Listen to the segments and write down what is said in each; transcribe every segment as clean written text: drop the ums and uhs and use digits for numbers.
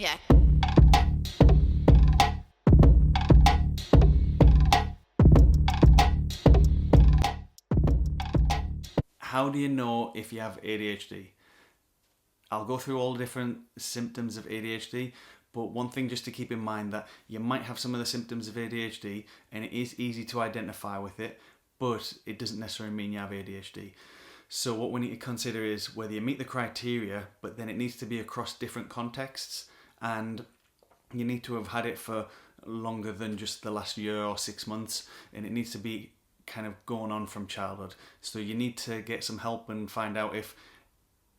Yeah. How do you know if you have ADHD? I'll go through all the different symptoms of ADHD, but one thing just to keep in mind that you might have some of the symptoms of ADHD and it is easy to identify with it, but it doesn't necessarily mean you have ADHD. So what we need to consider is whether you meet the criteria, but then it needs to be across different contexts and you need to have had it for longer than just the last year or 6 months, and it needs to be kind of going on from childhood. So you need to get some help and find out if,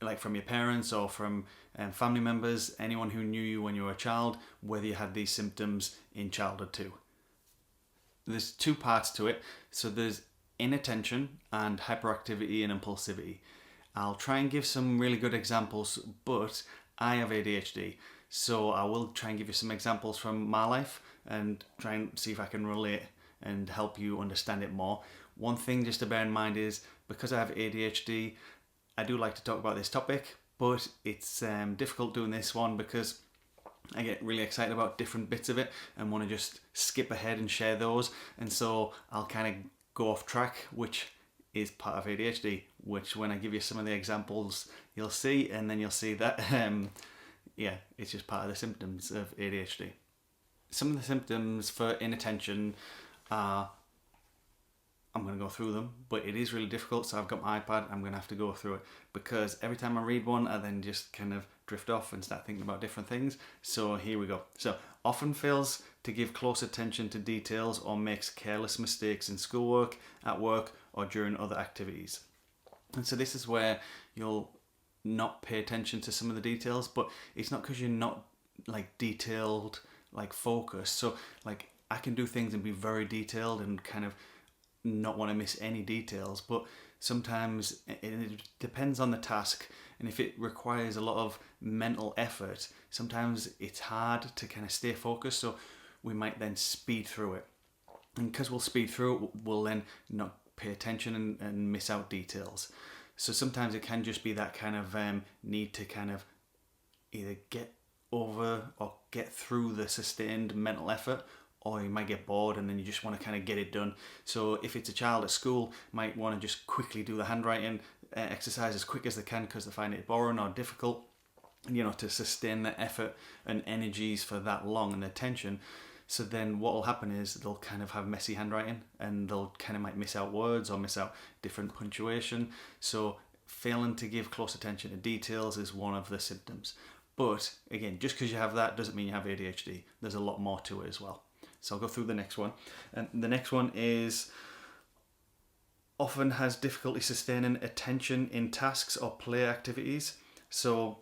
like from your parents or from family members, anyone who knew you when you were a child, whether you had these symptoms in childhood too. There's two parts to it. So there's inattention and hyperactivity and impulsivity. I'll try and give some really good examples, but I have ADHD, so I will try and give you some examples from my life and try and see if I can relate and help you understand it more. One thing just to bear in mind is because I have ADHD, I do like to talk about this topic, but it's difficult doing this one because I get really excited about different bits of it and want to just skip ahead and share those. And so I'll kind of go off track, which is part of ADHD, which when I give you some of the examples, you'll see, and then you'll see that, it's just part of the symptoms of ADHD. Some of the symptoms for inattention are, I'm going to go through them, but it is really difficult. So I've got my iPad, I'm going to have to go through it because every time I read one, I then just kind of drift off and start thinking about different things. So here we go. So often fails to give close attention to details or makes careless mistakes in schoolwork, at work, or during other activities. And so this is where you'll not pay attention to some of the details, but it's not because you're not like detailed, like focused. So like I can do things and be very detailed and kind of not want to miss any details, but sometimes it depends on the task, and if it requires a lot of mental effort, sometimes it's hard to kind of stay focused, so we might then speed through it, and because we'll speed through it, we'll then not pay attention and miss out details. So sometimes it can just be that kind of need to kind of either get over or get through the sustained mental effort, or you might get bored and then you just want to kind of get it done. So if it's a child at school, might want to just quickly do the handwriting exercise as quick as they can because they find it boring or difficult, to sustain the effort and energies for that long and attention. So then what will happen is they'll kind of have messy handwriting and they'll kind of might miss out words or miss out different punctuation. So failing to give close attention to details is one of the symptoms. But again, just because you have that doesn't mean you have ADHD. There's a lot more to it as well. So I'll go through the next one. And the next one is often has difficulty sustaining attention in tasks or play activities. So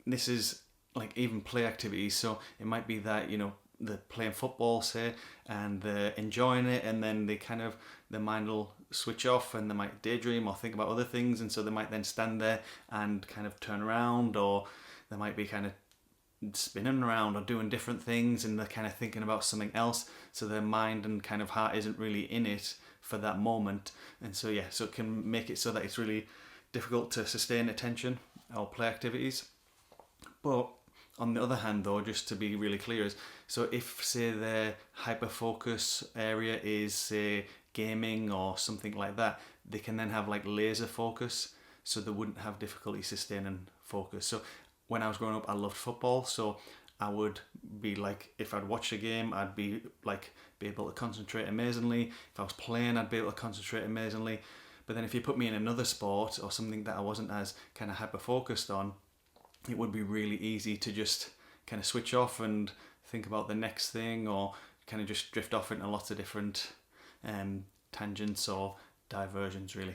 this is like even play activities. So it might be that, they're playing football, say, and they're enjoying it, and then their mind will switch off and they might daydream or think about other things, and so they might then stand there and kind of turn around, or they might be kind of spinning around or doing different things and they're kind of thinking about something else, so their mind and kind of heart isn't really in it for that moment. And so so it can make it so that it's really difficult to sustain attention or play activities. But on the other hand though, just to be really clear, is so if say their hyper focus area is say gaming or something like that, they can then have like laser focus, so they wouldn't have difficulty sustaining focus. So when I was growing up, I loved football, so I would be like, if I'd watch a game, I'd be able to concentrate amazingly. If I was playing, I'd be able to concentrate amazingly. But then if you put me in another sport or something that I wasn't as kind of hyper focused on, it would be really easy to just kind of switch off and think about the next thing, or kind of just drift off into lots of different tangents or diversions really.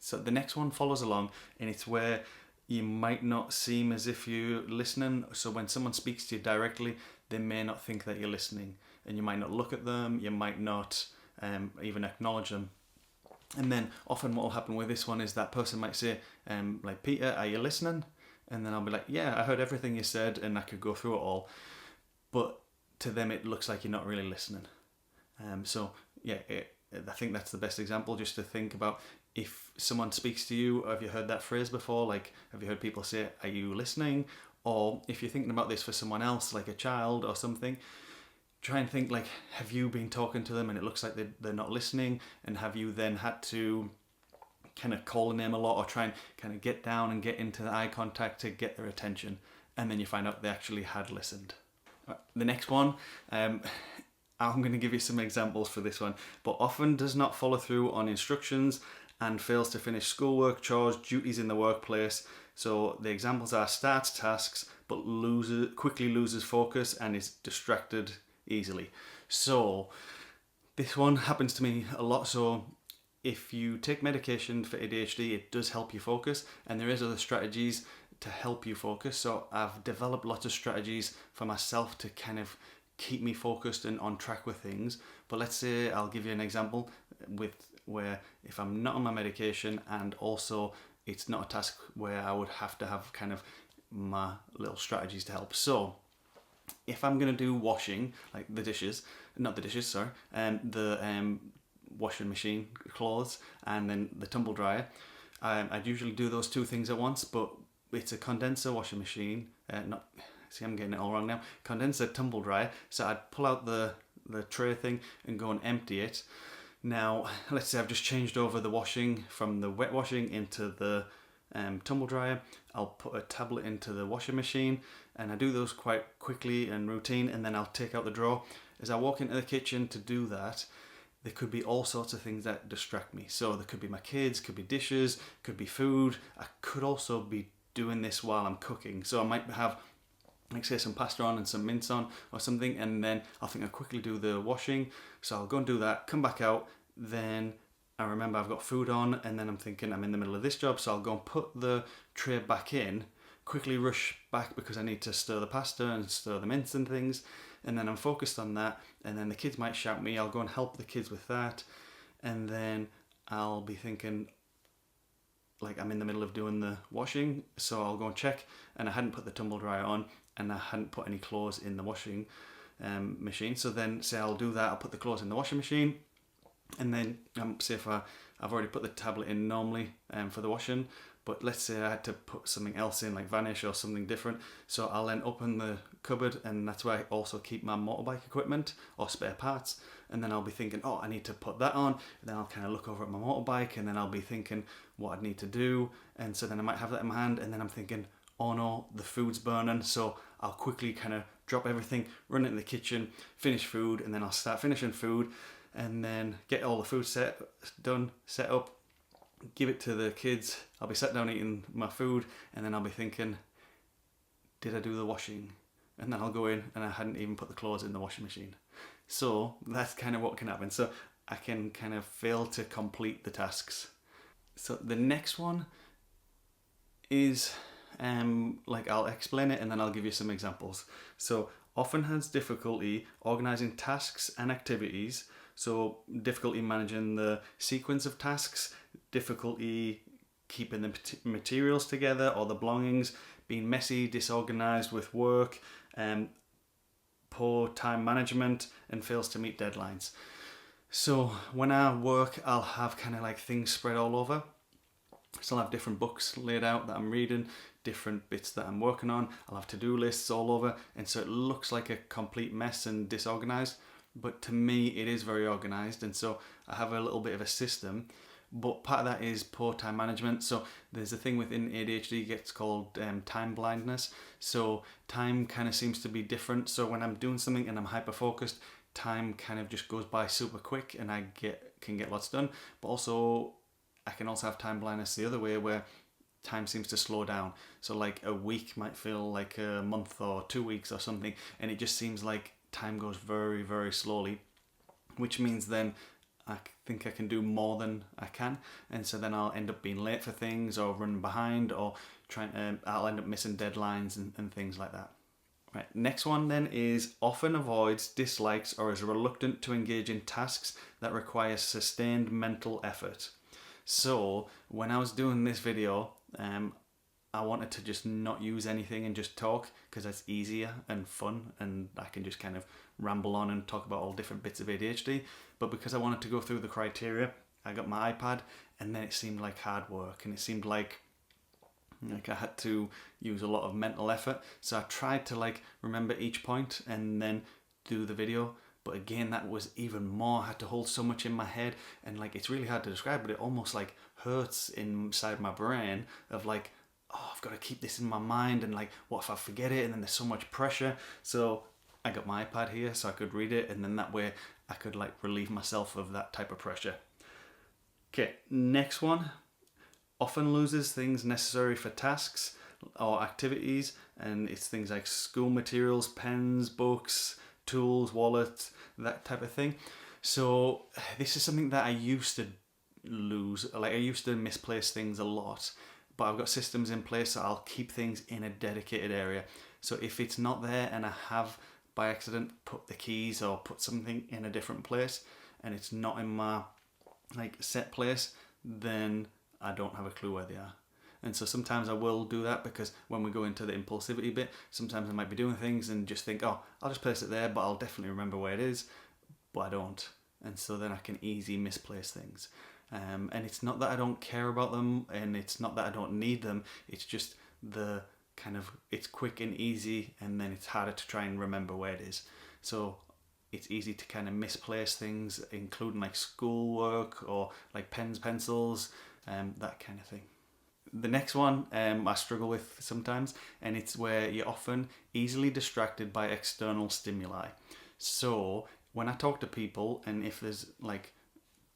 So the next one follows along, and it's where you might not seem as if you're listening. So when someone speaks to you directly, they may not think that you're listening, and you might not look at them, you might not even acknowledge them. And then often what will happen with this one is that person might say, like, Peter, are you listening? And then I'll be like, yeah, I heard everything you said, and I could go through it all. But to them, it looks like you're not really listening. I think that's the best example, just to think about if someone speaks to you. Have you heard that phrase before? Like, have you heard people say, are you listening? Or if you're thinking about this for someone else, like a child or something, try and think like, have you been talking to them and it looks like they're not listening, and have you then had to kind of call a name a lot, or try and kind of get down and get into the eye contact to get their attention, and then you find out they actually had listened. The next one, I'm going to give you some examples for this one, but often does not follow through on instructions and fails to finish schoolwork, chores, duties in the workplace. So the examples are: starts tasks but quickly loses focus and is distracted easily. So this one happens to me a lot. So if you take medication for ADHD, it does help you focus, and there is other strategies to help you focus. So I've developed lots of strategies for myself to kind of keep me focused and on track with things. But let's say I'll give you an example with where if I'm not on my medication, and also it's not a task where I would have to have kind of my little strategies to help. So if I'm going to do washing, like the washing machine clothes and then the tumble dryer, I'd usually do those two things at once, but it's a condenser washing machine, I'm getting it all wrong now, condenser tumble dryer. So I'd pull out the tray thing and go and empty it. Now let's say I've just changed over the washing from the wet washing into the tumble dryer. I'll put a tablet into the washing machine, and I do those quite quickly and routine, and then I'll take out the drawer. As I walk into the kitchen to do that, there could be all sorts of things that distract me. So there could be my kids, could be dishes, could be food. I could also be doing this while I'm cooking. So I might have, like say, some pasta on and some mince on or something, and then I'll think I'll quickly do the washing. So I'll go and do that, come back out, then I remember I've got food on, and then I'm thinking I'm in the middle of this job, so I'll go and put the tray back in, quickly rush back because I need to stir the pasta and stir the mince and things, and then I'm focused on that, and then the kids might shout me, I'll go and help the kids with that, and then I'll be thinking like I'm in the middle of doing the washing, so I'll go and check, and I hadn't put the tumble dryer on, and I hadn't put any clothes in the washing machine. So then say I'll do that, I'll put the clothes in the washing machine, and then say if I've already put the tablet in normally for the washing, but let's say I had to put something else in, like Vanish or something different, so I'll then open the cupboard, and that's where I also keep my motorbike equipment or spare parts, and then I'll be thinking, oh, I need to put that on, and then I'll kind of look over at my motorbike, and then I'll be thinking what I'd need to do, and so then I might have that in my hand, and then I'm thinking, oh no, the food's burning, so I'll quickly kind of drop everything, run into the kitchen, finish food, and then I'll start finishing food, and then get all the food set up, give it to the kids. I'll be sat down eating my food, and then I'll be thinking, did I do the washing? And then I'll go in, and I hadn't even put the clothes in the washing machine. So that's kind of what can happen. So I can kind of fail to complete the tasks. So the next one is I'll explain it and then I'll give you some examples. So often has difficulty organizing tasks and activities. So difficulty managing the sequence of tasks, difficulty keeping the materials together or the belongings, being messy, disorganized with work, poor time management, and fails to meet deadlines. So when I work, I'll have kind of like things spread all over. So I'll have different books laid out that I'm reading, different bits that I'm working on. I'll have to-do lists all over, and so it looks like a complete mess and disorganized. But to me, it is very organized, and so I have a little bit of a system. But part of that is poor time management. So there's a thing within ADHD, it gets called time blindness. So time kind of seems to be different. So when I'm doing something and I'm hyper focused, time kind of just goes by super quick, and I can get lots done. But also, I can also have time blindness the other way, where time seems to slow down. So like a week might feel like a month or 2 weeks or something, and it just seems like time goes very, very slowly, which means then I think I can do more than I can, and so then I'll end up being late for things or running behind, or I'll end up missing deadlines and things like that. Right, next one then is often avoids, dislikes, or is reluctant to engage in tasks that require sustained mental effort. So when I was doing this video, I wanted to just not use anything and just talk, because that's easier and fun, and I can just kind of ramble on and talk about all different bits of ADHD. But because I wanted to go through the criteria, I got my iPad, and then it seemed like hard work, and it seemed like Like I had to use a lot of mental effort. So I tried to like remember each point and then do the video. But again, that was even more. I had to hold so much in my head, and like it's really hard to describe, but it almost like hurts inside my brain of like, oh, I've got to keep this in my mind, and like, what if I forget it? And then there's so much pressure. So I got my iPad here so I could read it, and then that way I could like relieve myself of that type of pressure. Okay, next one. Often loses things necessary for tasks or activities, and it's things like school materials, pens, books, tools, wallets, that type of thing. So this is something that I used to lose. Like I used to misplace things a lot, but I've got systems in place so I'll keep things in a dedicated area. So if it's not there and I have by accident put the keys or put something in a different place and it's not in my like set place, then I don't have a clue where they are. And so sometimes I will do that, because when we go into the impulsivity bit, sometimes I might be doing things and just think, oh, I'll just place it there, but I'll definitely remember where it is, but I don't. And so then I can easily misplace things. And it's not that I don't care about them, and it's not that I don't need them, it's just the kind of, it's quick and easy, and then it's harder to try and remember where it is. So it's easy to kind of misplace things, including like schoolwork or like pens, pencils, that kind of thing. The next one I struggle with sometimes, and it's where you're often easily distracted by external stimuli. So when I talk to people, and if there's like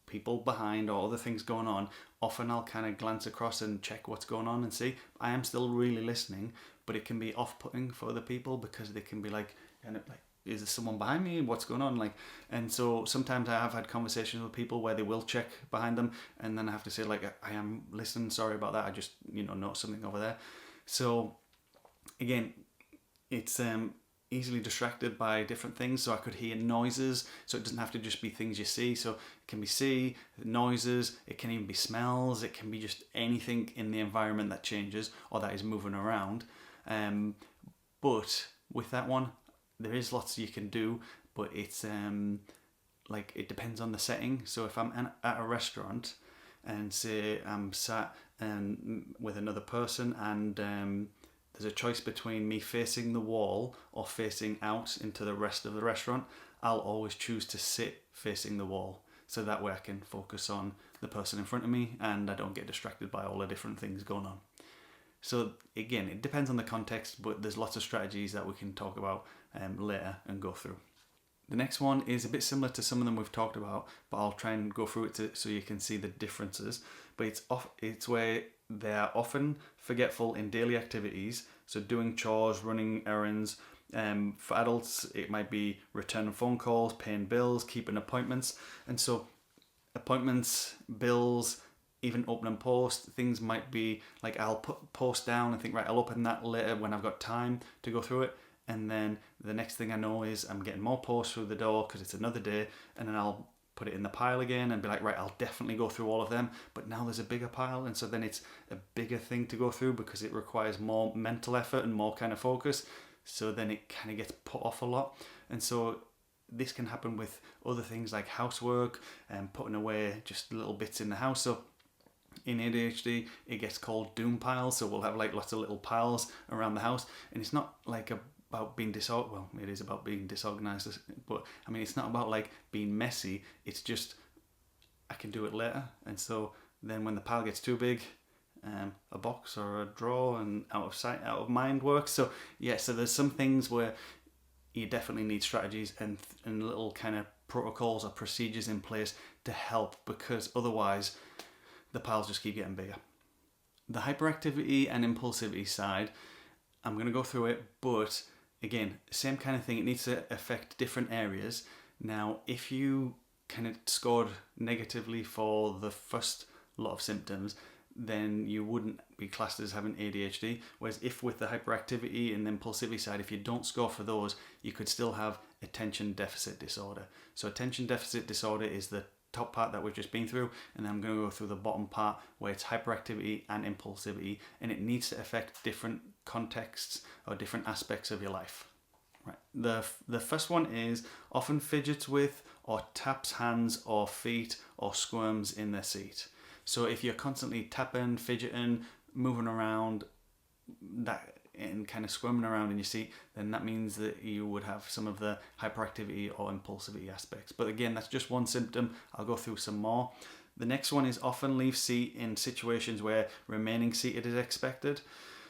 people behind or other things going on, often I'll kind of glance across and check what's going on and see I am still really listening, but it can be off-putting for other people because they can be like, kind of like, is there someone behind me? What's going on? Like, and so sometimes I have had conversations with people where they will check behind them, and then I have to say like, I am listening. Sorry about that. I just noticed something over there. So again, it's easily distracted by different things. So I could hear noises. So it doesn't have to just be things you see. So it can be noises. It can even be smells. It can be just anything in the environment that changes or that is moving around. But with that one, there is lots you can do, but it's like it depends on the setting. So if I'm at a restaurant and say I'm sat with another person, and there's a choice between me facing the wall or facing out into the rest of the restaurant, I'll always choose to sit facing the wall. So that way I can focus on the person in front of me and I don't get distracted by all the different things going on. So again, it depends on the context, but there's lots of strategies that we can talk about later and go through. The next one is a bit similar to some of them we've talked about, but I'll try and go through it so you can see the differences. But it's where they are often forgetful in daily activities, so doing chores, running errands. For adults, it might be returning phone calls, paying bills, keeping appointments. And so appointments, bills, even opening post, things might be like I'll put post down and think, right, I'll open that later when I've got time to go through it. And then the next thing I know is I'm getting more posts through the door because it's another day, and then I'll put it in the pile again and be like, right, I'll definitely go through all of them, but now there's a bigger pile, and so then it's a bigger thing to go through because it requires more mental effort and more kind of focus, so then it kind of gets put off a lot. And so this can happen with other things like housework and putting away just little bits in the house. So in ADHD, it gets called doom piles, so we'll have like lots of little piles around the house, and it's not like about being it is about being disorganized, but I mean, it's not about like being messy, it's just I can do it later. And so then when the pile gets too big, a box or a drawer and out of sight, out of mind works. So yeah, so there's some things where you definitely need strategies and little kind of protocols or procedures in place to help, because otherwise the piles just keep getting bigger. The hyperactivity and impulsivity side, I'm going to go through it, but again, same kind of thing. It needs to affect different areas. Now, if you kind of scored negatively for the first lot of symptoms, then you wouldn't be classed as having ADHD. Whereas if with the hyperactivity and the impulsivity side, if you don't score for those, you could still have attention deficit disorder. So attention deficit disorder is the top part that we've just been through, and then I'm going to go through the bottom part where it's hyperactivity and impulsivity, and it needs to affect different contexts or different aspects of your life. Right. The first one is often fidgets with or taps hands or feet or squirms in their seat. So if you're constantly tapping, fidgeting, moving around, that and kind of squirming around in your seat, then that means that you would have some of the hyperactivity or impulsivity aspects. But again, that's just one symptom. I'll go through some more. The next one is often leave seat in situations where remaining seated is expected.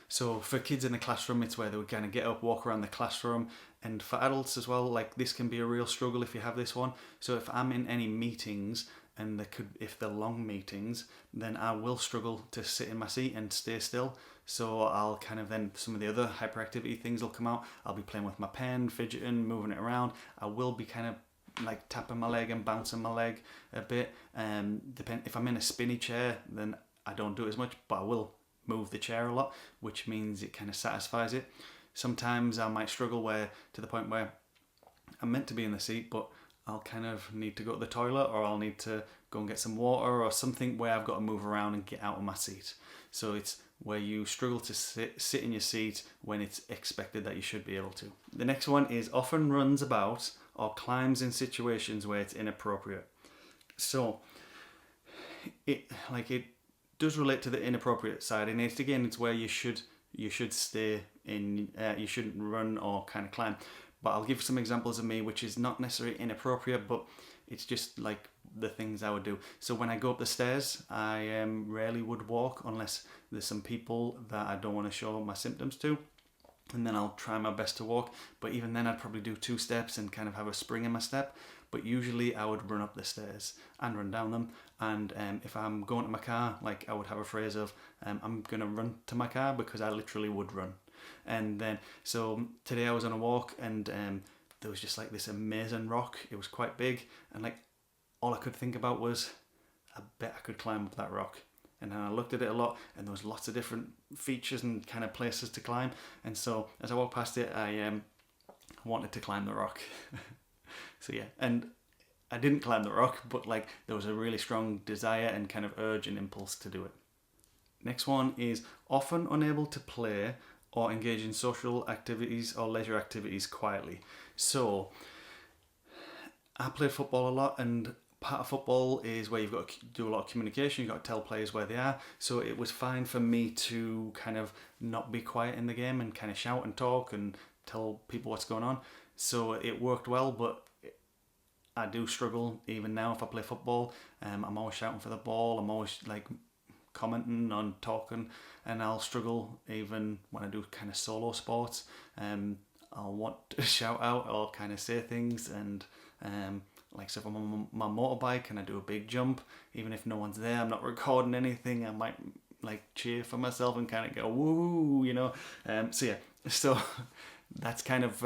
So for kids in the classroom, it's where they would kind of get up, walk around the classroom. And for adults as well, like this can be a real struggle if you have this one. So if I'm in any meetings, and if they're long meetings, then I will struggle to sit in my seat and stay still. So I'll kind of then, some of the other hyperactivity things will come out. I'll be playing with my pen, fidgeting, moving it around. I will be kind of like tapping my leg and bouncing my leg a bit. If I'm in a spinny chair, then I don't do it as much, but I will move the chair a lot, which means it kind of satisfies it. Sometimes I might struggle to the point where I'm meant to be in the seat, but I'll kind of need to go to the toilet, or I'll need to go and get some water or something where I've got to move around and get out of my seat. So it's where you struggle to sit in your seat when it's expected that you should be able to. The next one is often runs about or climbs in situations where it's inappropriate. So it does relate to the inappropriate side, and it's where you should stay in. You shouldn't run or kind of climb. But I'll give some examples of me, which is not necessarily inappropriate, but it's just like the things I would do. So when I go up the stairs, I rarely would walk unless there's some people that I don't want to show my symptoms to. And then I'll try my best to walk. But even then I'd probably do 2 steps and kind of have a spring in my step. But usually I would run up the stairs and run down them. And if I'm going to my car, like I would have a phrase of, I'm going to run to my car, because I literally would run. And then, so today I was on a walk, and there was just like this amazing rock. It was quite big, and like all I could think about was, I bet I could climb up that rock. And then I looked at it a lot, and there was lots of different features and kind of places to climb. And so as I walked past it, I wanted to climb the rock. So yeah, and I didn't climb the rock, but like there was a really strong desire and kind of urge and impulse to do it. Next one is often unable to play or engage in social activities or leisure activities quietly. So I played football a lot, and part of football is where you've got to do a lot of communication. You've got to tell players where they are. So it was fine for me to kind of not be quiet in the game and kind of shout and talk and tell people what's going on. So it worked well, but I do struggle even now if I play football. I'm always shouting for the ball. I'm always like commenting on talking, and I'll struggle even when I do kind of solo sports. I'll want to shout out or kind of say things, and like so if I'm on my motorbike and I do a big jump, even if no one's there, I'm not recording anything, I might like cheer for myself and kind of go woo, you know. So that's kind of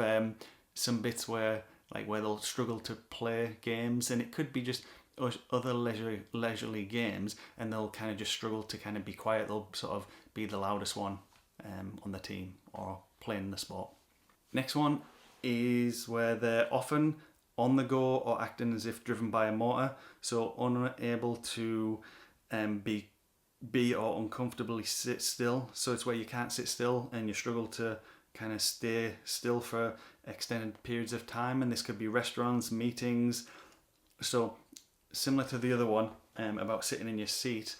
some bits where they'll struggle to play games, and it could be just other leisurely games, and they'll kind of just struggle to kind of be quiet. They'll sort of be the loudest one on the team or playing the sport. Next one is where they're often on the go or acting as if driven by a motor, so unable to be or uncomfortably sit still. So it's where you can't sit still and you struggle to kind of stay still for extended periods of time, and this could be restaurants, meetings. So similar to the other one about sitting in your seat,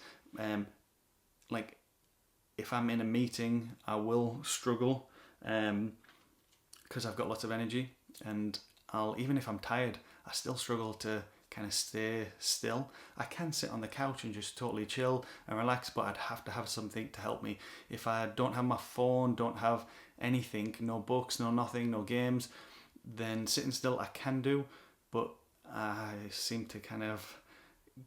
like if I'm in a meeting, I will struggle because I've got lots of energy, and even if I'm tired, I still struggle to kind of stay still. I can sit on the couch and just totally chill and relax, but I'd have to have something to help me. If I don't have my phone, don't have anything, no books, no nothing, no games, then sitting still I can do, but I seem to kind of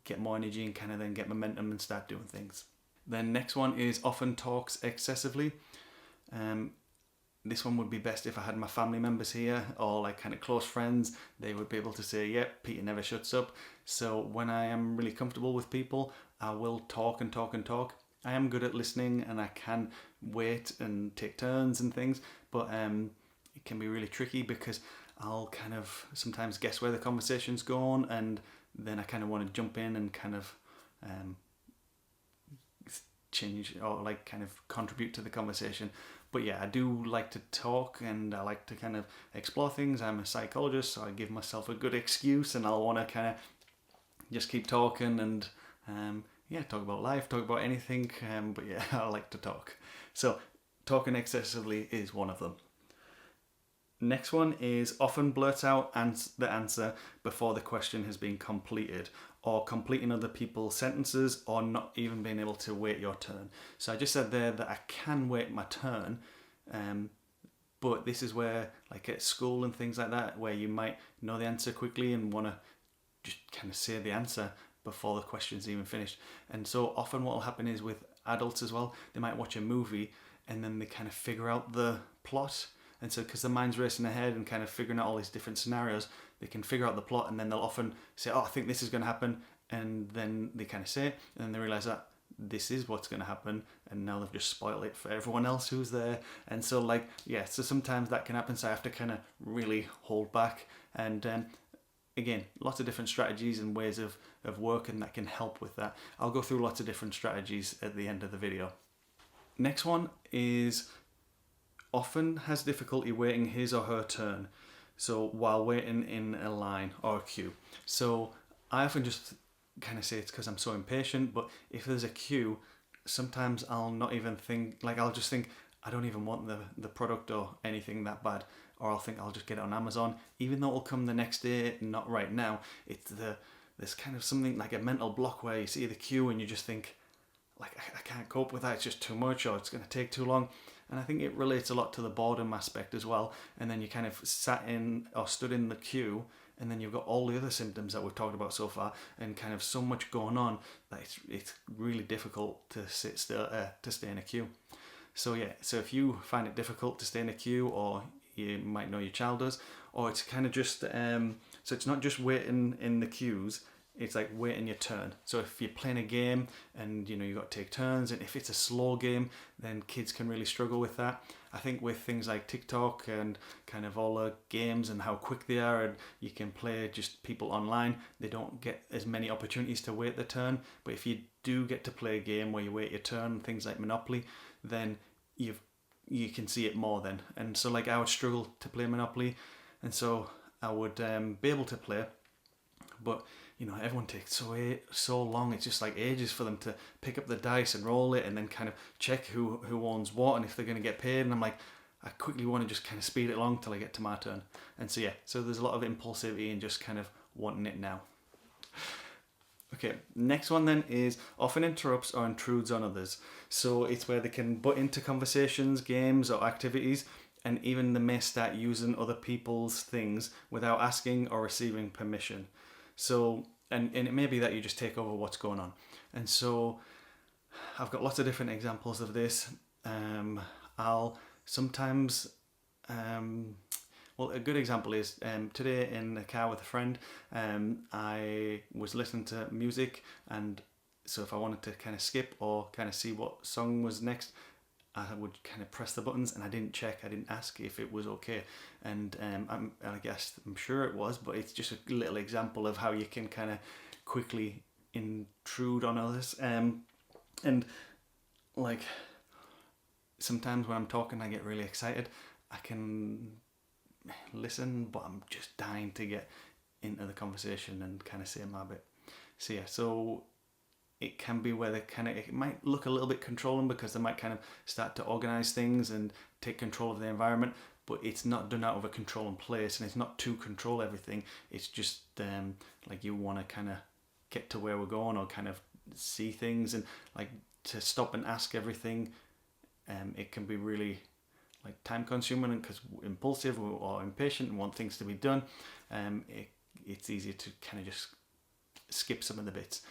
get more energy and kind of then get momentum and start doing things. Then next one is often talks excessively. This one would be best if I had my family members here or like kind of close friends. They would be able to say, yep, Peter never shuts up. So when I am really comfortable with people, I will talk and talk and talk. I am good at listening, and I can wait and take turns and things, but it can be really tricky because I'll kind of sometimes guess where the conversation's going, and then I kind of want to jump in and kind of change or like kind of contribute to the conversation. But yeah, I do like to talk, and I like to kind of explore things. I'm a psychologist, so I give myself a good excuse, and I'll want to kind of just keep talking and talk about life, talk about anything. But yeah, I like to talk. So talking excessively is one of them. Next one is often blurts out the answer before the question has been completed, or completing other people's sentences, or not even being able to wait your turn. So I just said there that I can wait my turn, but this is where, like at school and things like that, where you might know the answer quickly and want to just kind of say the answer before the question's even finished. And so often what will happen is with adults as well, they might watch a movie and then they kind of figure out the plot. And so because the mind's racing ahead and kind of figuring out all these different scenarios, they can figure out the plot, and then they'll often say, oh, I think this is going to happen. And then they kind of say it, and then they realise that this is what's going to happen, and now they've just spoiled it for everyone else who's there. And so so sometimes that can happen, so I have to kind of really hold back. And again, lots of different strategies and ways of working that can help with that. I'll go through lots of different strategies at the end of the video. Next one is often has difficulty waiting his or her turn, so while waiting in a line or a queue. So I often just kind of say it's because I'm so impatient, but if there's a queue, sometimes I'll not even think, I'll just think I don't even want the product or anything that bad, or I'll think I'll just get it on Amazon, even though it'll come the next day, not right now. There's kind of something like a mental block where you see the queue and you just think, I can't cope with that, it's just too much, or it's going to take too long. And I think it relates a lot to the boredom aspect as well. And then you kind of sat in or stood in the queue, and then you've got all the other symptoms that we've talked about so far, and kind of so much going on that it's really difficult to sit still, to stay in a queue. So if you find it difficult to stay in a queue, or you might know your child does, or it's kind of just so it's not just waiting in the queues, it's like waiting your turn. So if you're playing a game and you've got to take turns, and if it's a slow game, then kids can really struggle with that. I think with things like TikTok and kind of all the games and how quick they are, and you can play just people online, they don't get as many opportunities to wait their turn. But if you do get to play a game where you wait your turn, things like Monopoly, then you can see it more then. And so I would struggle to play Monopoly, and so I would be able to play, but everyone takes so long. It's just ages for them to pick up the dice and roll it, and then kind of check who owns what and if they're going to get paid. And I'm I quickly want to just kind of speed it along till I get to my turn. And so there's a lot of impulsivity and just kind of wanting it now. Okay, next one then is often interrupts or intrudes on others. So it's where they can butt into conversations, games or activities, and even they may start using other people's things without asking or receiving permission. So, and it may be that you just take over what's going on. And so I've got lots of different examples of this. I'll sometimes, a good example is today in the car with a friend, I was listening to music, and so if I wanted to kind of skip or kind of see what song was next, I would kind of press the buttons, and I didn't ask if it was okay. And I'm sure it was, but it's just a little example of how you can kind of quickly intrude on others. And sometimes when I'm talking, I get really excited. I can listen, but I'm just dying to get into the conversation and kind of say my bit. So it can be where it might look a little bit controlling, because they might kind of start to organise things and take control of the environment, but it's not done out of a controlling place, and it's not to control everything. It's just you want to kind of get to where we're going, or kind of see things, and to stop and ask everything. It can be really time consuming, because impulsive or impatient and want things to be done. It's easier to kind of just skip some of the bits,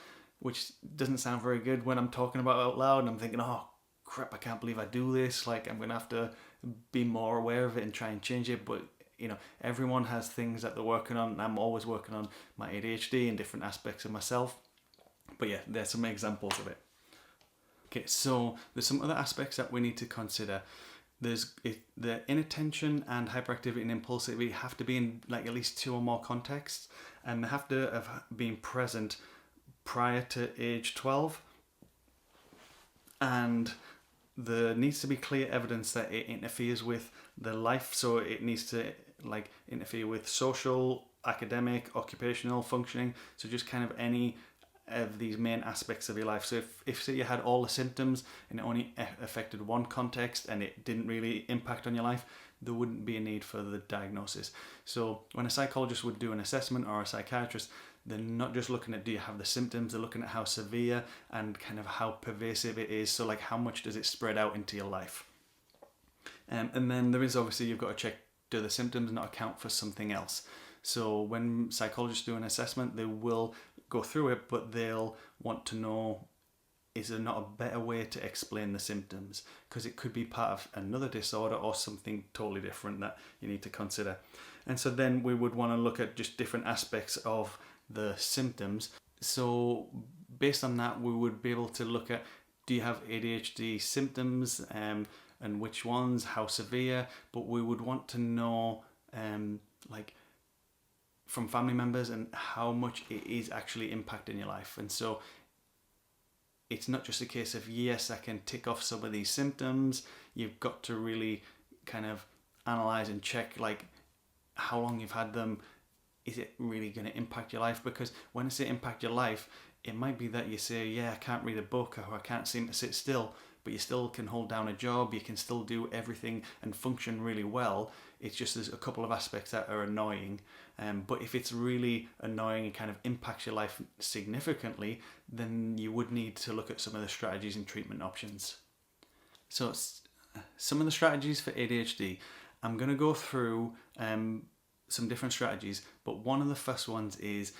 which doesn't sound very good when I'm talking about it out loud, and I'm thinking, oh crap, I can't believe I do this. I'm gonna have to be more aware of it and try and change it. But everyone has things that they're working on, and I'm always working on my ADHD and different aspects of myself. But there's some examples of it. Okay, so there's some other aspects that we need to consider. The inattention and hyperactivity and impulsivity have to be in at least 2 or more contexts, and they have to have been present prior to age 12, and there needs to be clear evidence that it interferes with their life. So it needs to interfere with social, academic, occupational functioning. So just kind of any of these main aspects of your life. So if say you had all the symptoms and it only affected one context and it didn't really impact on your life, there wouldn't be a need for the diagnosis. So when a psychologist would do an assessment, or a psychiatrist, they're not just looking at do you have the symptoms, they're looking at how severe and kind of how pervasive it is. So like how much does it spread out into your life? And then there is obviously, you've got to check, do the symptoms not account for something else? So when psychologists do an assessment, they will go through it, but they'll want to know, is there not a better way to explain the symptoms? Because it could be part of another disorder or something totally different that you need to consider. And so then we would want to look at just different aspects of the symptoms. So based on that, we would be able to look at, do you have ADHD symptoms, and which ones, how severe? But we would want to know like from family members and how much it is actually impacting your life. And so it's not just a case of, yes, I can tick off some of these symptoms. You've got to really kind of analyze and check like how long you've had them. Is it really going to impact your life? Because when I say impact your life, it might be that you say, yeah, I can't read a book, or I can't seem to sit still, but you still can hold down a job, you can still do everything and function really well. It's just there's a couple of aspects that are annoying. But if it's really annoying and kind of impacts your life significantly, then you would need to look at some of the strategies and treatment options. So some of the strategies for ADHD, I'm going to go through some different strategies, but one of the first ones is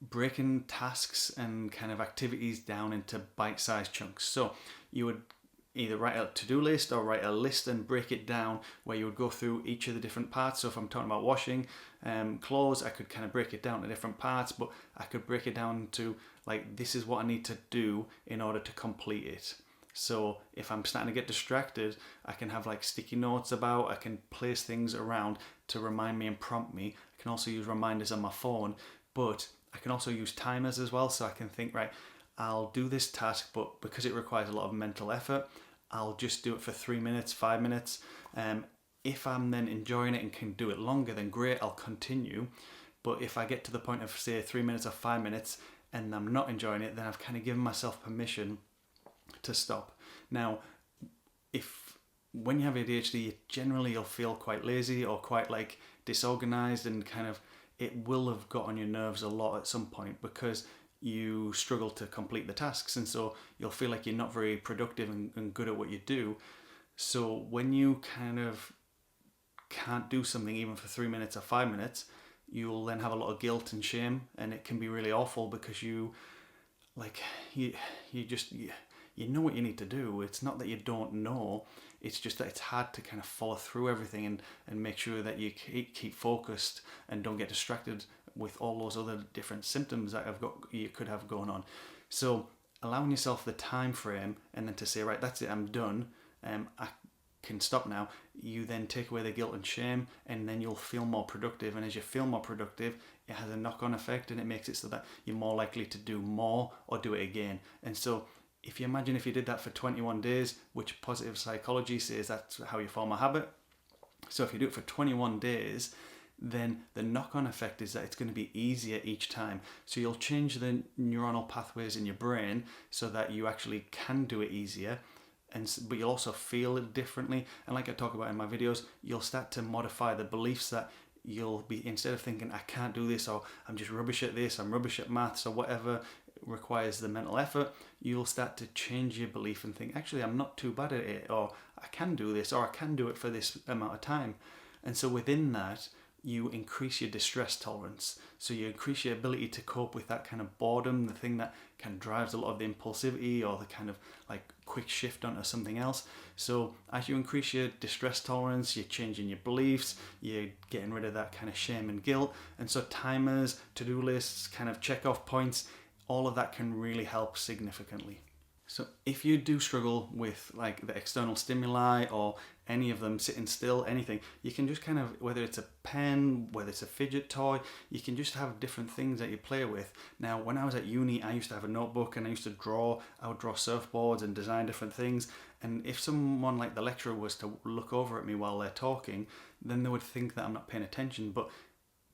breaking tasks and kind of activities down into bite-sized chunks. So you would either write a to-do list or write a list and break it down, where you would go through each of the different parts. So if I'm talking about washing clothes, I could kind of break it down to different parts, but I could break it down to like, this is what I need to do in order to complete it. So if I'm starting to get distracted, I can have like sticky notes about, I can place things around to remind me and prompt me. I can also use reminders on my phone, but I can also use timers as well. So I can think, right, I'll do this task, but because it requires a lot of mental effort, I'll just do it for 3 minutes, 5 minutes. If I'm then enjoying it and can do it longer, then great, I'll continue. But if I get to the point of say 3 minutes or 5 minutes and I'm not enjoying it, then I've kind of given myself permission to stop. Now, when you have ADHD, generally you'll feel quite lazy or quite like disorganized, and kind of it will have got on your nerves a lot at some point because you struggle to complete the tasks, and so you'll feel like you're not very productive and good at what you do. So when you kind of can't do something even for 3 minutes or 5 minutes, you'll then have a lot of guilt and shame, and it can be really awful because you know what you need to do. It's not that you don't know, it's just that it's hard to kind of follow through everything and make sure that you keep focused and don't get distracted with all those other different symptoms that you could have going on. So allowing yourself the time frame and then to say, right, that's it, I'm done, I can stop now. You then take away the guilt and shame, and then you'll feel more productive. And as you feel more productive, it has a knock-on effect, and it makes it so that you're more likely to do more or do it again. And so if you imagine if you did that for 21 days, which positive psychology says that's how you form a habit. So if you do it for 21 days, then the knock-on effect is that it's going to be easier each time. So you'll change the neuronal pathways in your brain so that you actually can do it easier, but you'll also feel it differently. And like I talk about in my videos, you'll start to modify the beliefs that you'll be, instead of thinking I can't do this, or I'm just rubbish at this, I'm rubbish at maths, or whatever requires the mental effort, you'll start to change your belief and think, actually, I'm not too bad at it, or I can do this, or I can do it for this amount of time. And so within that, you increase your distress tolerance. So you increase your ability to cope with that kind of boredom, the thing that kind of drives a lot of the impulsivity or the kind of like quick shift onto something else. So as you increase your distress tolerance, you're changing your beliefs, you're getting rid of that kind of shame and guilt. And so timers, to-do lists, kind of check-off points, all of that can really help significantly. So if you do struggle with like the external stimuli or any of them, sitting still, anything, you can just kind of, whether it's a pen, whether it's a fidget toy, you can just have different things that you play with. Now, when I was at uni, I used to have a notebook and I used to draw. I would draw surfboards and design different things. And if someone like the lecturer was to look over at me while they're talking, then they would think that I'm not paying attention. But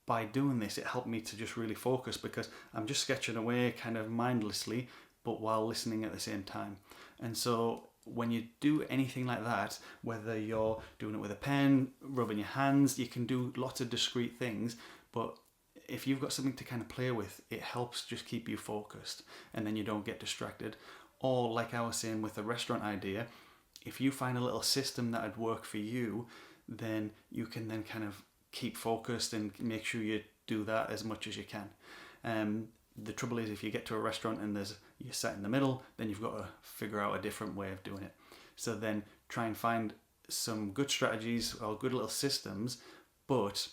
by doing this, it helped me to just really focus, because I'm just sketching away kind of mindlessly, but while listening at the same time. And so when you do anything like that, whether you're doing it with a pen, rubbing your hands, you can do lots of discrete things, but if you've got something to kind of play with, it helps just keep you focused, and then you don't get distracted. Or like I was saying with the restaurant idea, if you find a little system that would work for you, then you can then kind of keep focused and make sure you do that as much as you can. The trouble is, if you get to a restaurant and you're sat in the middle, then you've got to figure out a different way of doing it. So then try and find some good strategies or good little systems, but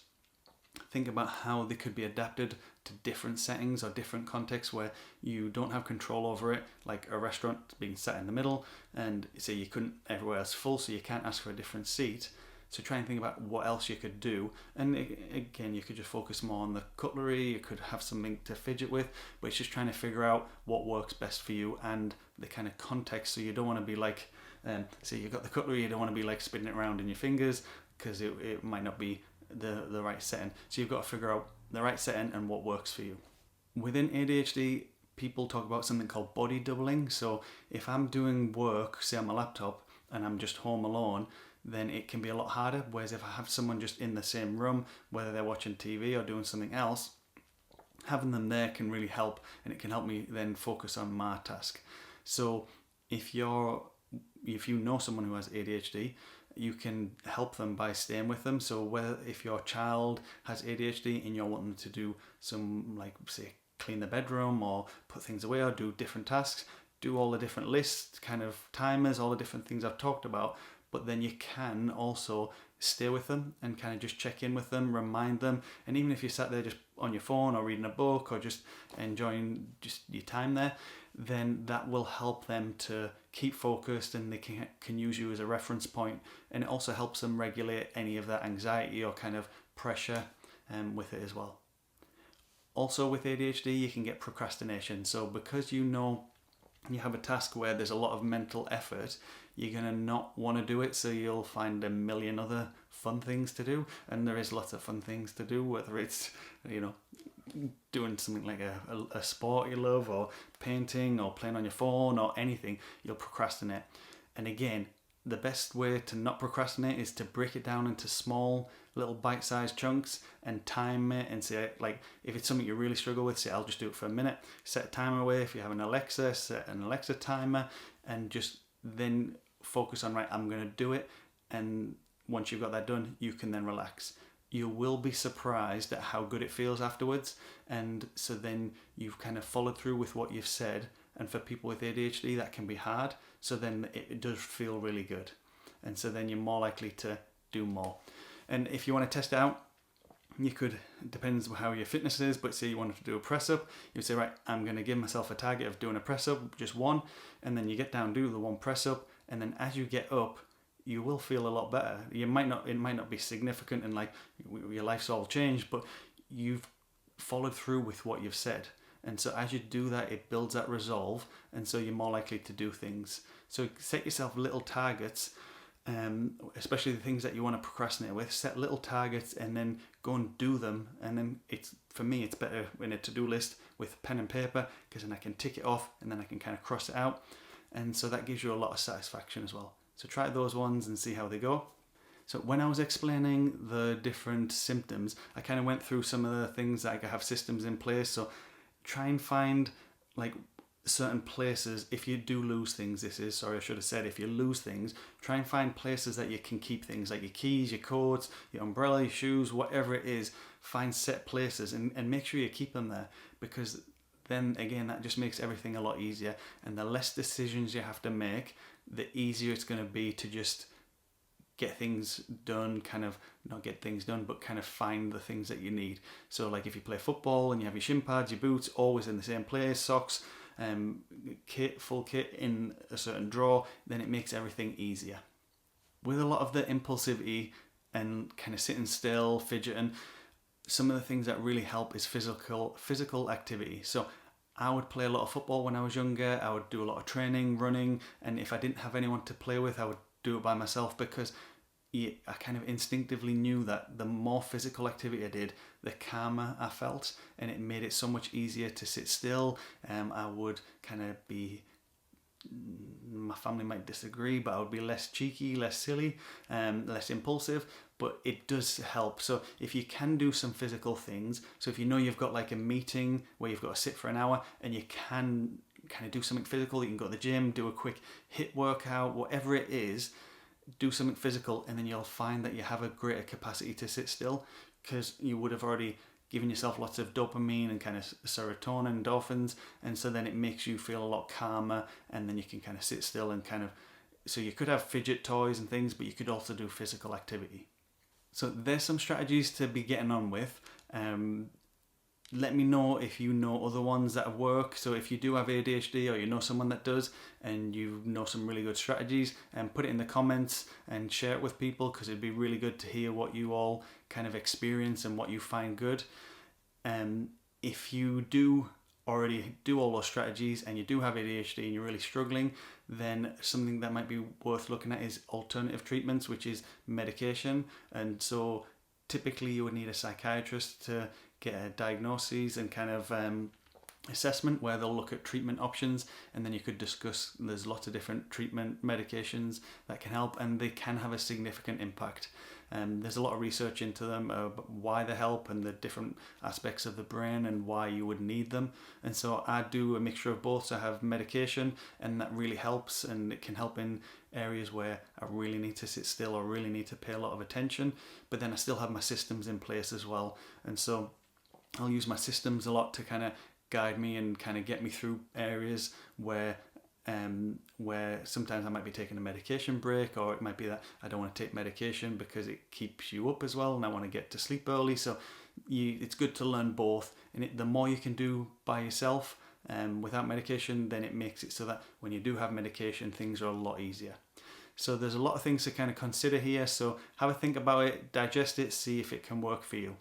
think about how they could be adapted to different settings or different contexts where you don't have control over it, like a restaurant being sat in the middle, and say you couldn't, everywhere else full, so you can't ask for a different seat. So try and think about what else you could do. And again, you could just focus more on the cutlery, you could have something to fidget with, but it's just trying to figure out what works best for you and the kind of context. So you don't want to be like, say you've got the cutlery, you don't want to be like spinning it around in your fingers, because it might not be the right setting. So you've got to figure out the right setting and what works for you. Within ADHD, people talk about something called body doubling. So if I'm doing work, say on my laptop, and I'm just home alone, then it can be a lot harder. Whereas if I have someone just in the same room, whether they're watching TV or doing something else, having them there can really help, and it can help me then focus on my task. So if you know someone who has ADHD, you can help them by staying with them. So whether if your child has ADHD and you're wanting to do some, like say clean the bedroom or put things away or do different tasks, do all the different lists, kind of timers, all the different things I've talked about. But then you can also stay with them and kind of just check in with them, remind them. And even if you sat there just on your phone or reading a book or just enjoying just your time there, then that will help them to keep focused, and they can use you as a reference point. And it also helps them regulate any of that anxiety or kind of pressure with it as well. Also with ADHD, you can get procrastination. So because you know you have a task where there's a lot of mental effort, you're going to not want to do it, so you'll find a million other fun things to do. And there is lots of fun things to do, whether it's, doing something like a sport you love, or painting, or playing on your phone, or anything. You'll procrastinate. And again, the best way to not procrastinate is to break it down into small little bite-sized chunks and time it, and say, like, if it's something you really struggle with, say I'll just do it for a minute. Set a timer away. If you have an Alexa, set an Alexa timer, and just then focus on, right, I'm going to do it. And once you've got that done, you can then relax. You will be surprised at how good it feels afterwards. And so then you've kind of followed through with what you've said. And for people with ADHD, that can be hard. So then it does feel really good. And so then you're more likely to do more. And if you want to test it out, you could, it depends how your fitness is, but say you wanted to do a press up, you would say, right, I'm going to give myself a target of doing a press up, just one. And then you get down, do the one press up. And then as you get up, you will feel a lot better. It might not be significant and like your life's all changed, but you've followed through with what you've said. And so as you do that, it builds that resolve, and so you're more likely to do things. So set yourself little targets, especially the things that you want to procrastinate with. Set little targets and then go and do them. And then for me, it's better in a to-do list with pen and paper, because then I can tick it off and then I can kind of cross it out. And so that gives you a lot of satisfaction as well. So try those ones and see how they go. So when I was explaining the different symptoms, I kind of went through some of the things that I have systems in place. So try and find like certain places. If you do lose things, if you lose things, try and find places that you can keep things, like your keys, your coats, your umbrella, your shoes, whatever it is. Find set places and make sure you keep them there, because then again, that just makes everything a lot easier. And the less decisions you have to make, the easier it's going to be to just get things done, kind of not get things done, but kind of find the things that you need. So like if you play football and you have your shin pads, your boots, always in the same place, socks, full kit in a certain drawer, then it makes everything easier. With a lot of the impulsivity and kind of sitting still, fidgeting, some of the things that really help is physical activity. So I would play a lot of football when I was younger. I would do a lot of training, running, and if I didn't have anyone to play with, I would do it by myself, because I kind of instinctively knew that the more physical activity I did, the calmer I felt, and it made it so much easier to sit still. I would kind of be, my family might disagree, but I would be less cheeky, less silly, less impulsive, but it does help. So if you can do some physical things, so if you know you've got like a meeting where you've got to sit for an hour and you can kind of do something physical, you can go to the gym, do a quick HIIT workout, whatever it is, do something physical, and then you'll find that you have a greater capacity to sit still because you would have already given yourself lots of dopamine and kind of serotonin, endorphins, and so then it makes you feel a lot calmer, and then you can kind of sit still and kind of, so you could have fidget toys and things, but you could also do physical activity. So there's some strategies to be getting on with. Let me know if you know other ones that work. So if you do have ADHD or you know someone that does and you know some really good strategies, and put it in the comments and share it with people, because it'd be really good to hear what you all kind of experience and what you find good. If you do already do all those strategies and you do have ADHD and you're really struggling, then something that might be worth looking at is alternative treatments, which is medication. And so typically you would need a psychiatrist to get a diagnosis and kind of assessment where they'll look at treatment options, and then you could discuss, there's lots of different treatment medications that can help, and they can have a significant impact. There's a lot of research into them, why they help and the different aspects of the brain and why you would need them. And so I do a mixture of both. So I have medication, and that really helps, and it can help in areas where I really need to sit still or really need to pay a lot of attention. But then I still have my systems in place as well. And so I'll use my systems a lot to kind of guide me and kind of get me through areas where sometimes I might be taking a medication break, or it might be that I don't want to take medication because it keeps you up as well and I want to get to sleep early. So it's good to learn both, and the more you can do by yourself without medication, then it makes it so that when you do have medication, things are a lot easier. So there's a lot of things to kind of consider here. So have a think about it, digest it, see if it can work for you.